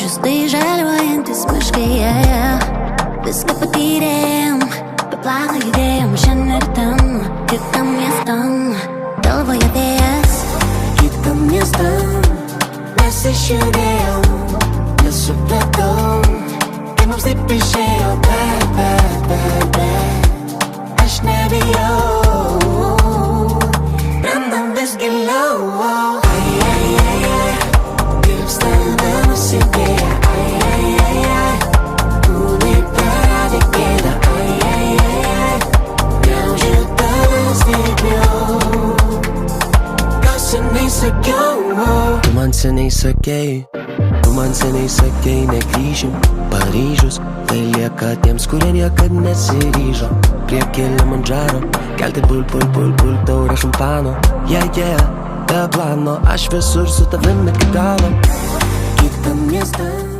Ištisai žaliuojantis miškai, yeah. Viską patyrėm, be plano judėjom šiandien ir ten, kitam miestam, galvoje vėjas. Kitam miestam mes išjudėjom, nesupratau, kaip mums taip išėjo, bet aš nebijau, brandam vis giliau. Tirpsta mano idėja, kūnai pradėkėda, gniaužiu tavęs stipriau. Gal seniai sakiau, tu man seniai sakei, negrįšim. Paryžius, tai lieka tiems, kurie niekad nesiryžo. Prie Kilimandžaro, kelti pul taurę šampano. Yeah, be plano, aš visur su tavimi iki galo. Kitam miestam